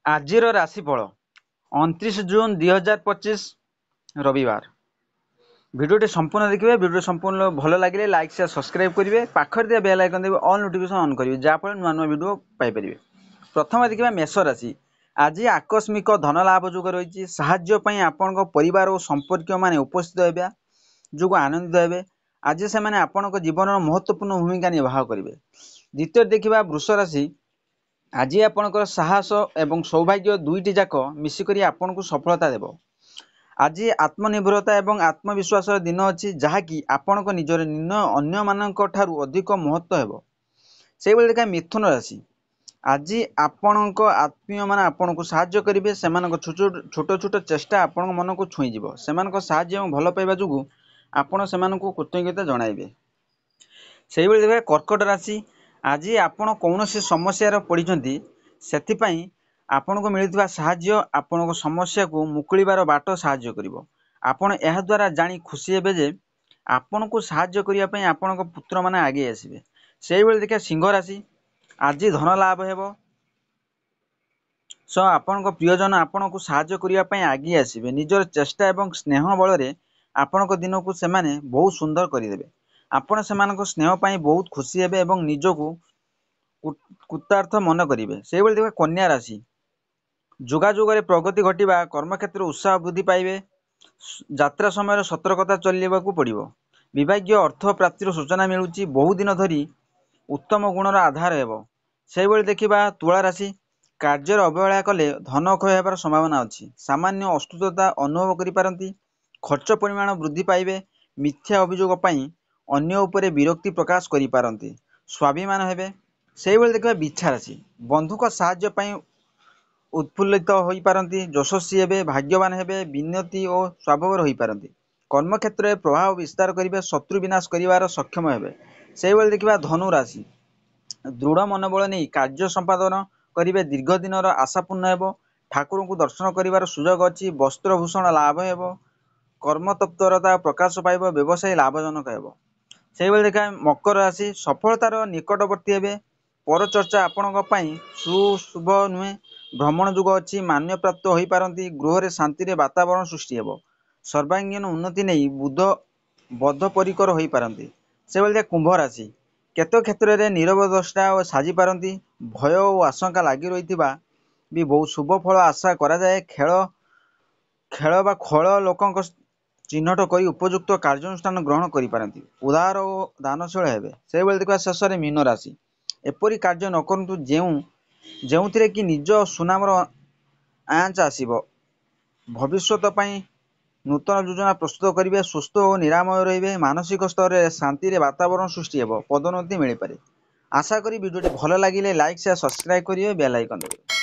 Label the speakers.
Speaker 1: आजिर राशिफल 29 जून 2025 रविवार। भिडियोटी संपूर्ण देखिए। भिडियो संपूर्ण भल लगे लाइक शेयर सब्सक्राइब करेंगे। पाखर दिया बेल आइकन देवे ऑल नोटिफिकेशन ऑन करेंगे जहाँफल नुआ नुआ भिडियो पाइपर। प्रथम देखिए मेष राशि। आज आकस्मिक धन लाभ जोग रही साहाय्य आपण परिवार और संपर्क मैंने उपस्थित होगा जो आनंदित हे। आज से आपण जीवन महत्वपूर्ण भूमिका निर्वाह करेंगे। द्वितीय देखा वृष राशि। आज आपणकर साहस एवं सौभाग्य दुईटी जाक मिसिक आपन को सफलता देव। आज आत्मनिर्भरता एवं आत्मविश्वास दिन अच्छी जहाँकि आपण निजर निर्णय अन्य मानक ठारू अधिक महत्व हेब। से देखा मिथुन राशि। आज आपण आत्मीय मैंने आपन को साहाय्य करेंगे। छोट छोट चेष्टा आपण मन को छुईज से भल पाइबा जो आपण से कृतज्ञता जनइबे। से देखा कर्कट राशि। आज आपण कौन समस्या पड़ती से आपण को मिलता साहाय्य आपण समस्या को मुकुलिबार बाट साहाय्य करिवो। आपण एहा द्वारा जानी खुशी हेबे जे आपण को साहाय्य करिया पई आपण को पुत्र माने आगे आसीबे। सेही बेले देखा सिंह राशि। आज धन लाभ हेबो सो आपण को प्रियजन आपण को साहाय्य करिया पई आगे आसीबे। निजर चेष्टा एवं स्नेह बल रे आपण को दिन को सेमाने बहुत सुंदर करिदेबे। आपण सेमानको स्नेह पई बहुत खुशी हेबे एवं निजको कृतार्थ मन करेंगे। से देखा कन्या राशि। जोगाजोग प्रगति घटवा कर्मक्षेत्र उत्साह वृद्धि पाइबे। यात्रा समय सतर्कता चलने को पड़ो। विभाग अर्थ प्राप्तिर सूचना मिलूँ। बहु दिन धरी उत्तम गुणर आधार हेब। से देखा तुला राशि। कार्यर अवहेला कले धन क्षय होबार संभावना अच्छी। सामान्य अस्तुता अनुभव करिपारंती। खर्च परिमाण वृद्धि पाइबे। मिथ्या अभियोग पई अन्य उपरे विरक्ति प्रकाश करिपारंती। स्वाभिमान हेबे। से देखा बिच्छा राशि। बंधुक साहाय्य पई उत्फुल्लित होई पारंती। यशस्वी हेबे। भाग्यवान हेबे। विनती और स्वभाव होई पारंती। कर्मक्षेत्र में प्रभाव विस्तार करेंगे। शत्रु विनाश करिवार सक्षम हेबे। से देखा धनु राशि। दृढ़ मनोबल नहीं कार्य संपादन करेंगे। दीर्घ दिन आशा पूर्ण हेबो। ठाकुर को दर्शन करिवार सुयोग अच्छी। वस्त्रभूषण लाभ हेबो। कर्म तत्परता प्रकाश पाइब। व्यवसाय लाभजनक हेबो। से देखा मकर राशि। सफलतार निकटवर्ती हेबे। परचर्चा आपण सुशुभ नुहे। भ्रमण जुग अच्छी। मान्य प्राप्त हो पारती। गृह शांति वातावरण सृष्टि हेबो। सर्वांगीन उन्नति नहीं बद्धपरिकर हो पारती। से देखा कुंभ राशि। केत क्षेत्र में नीरव द्रष्टा और साजी पारती। भय और आशंका लगी रही भी बहुत शुभ फल आशा करा जाए। खेल बा खल लोक चिन्हट कर उपयुक्त कार्यानुष्ठान ग्रहण करें। उदार और दानशील हेबे। से देखा शेष में मीन राशि। एपरी कार्य न करूँ जो कि निज सुनामर आँच आसब। भविष्यत नूतन योजना प्रस्तुत करेंगे। सुस्थ और निरामय रे। मानसिक स्तर में शांति वातावरण सृष्टि हेब। पदोन्नति मिल पारे। आशा करी वीडियो भल लगे लाइक शेयर सब्सक्राइब करेंगे। बेल आइकन देवे।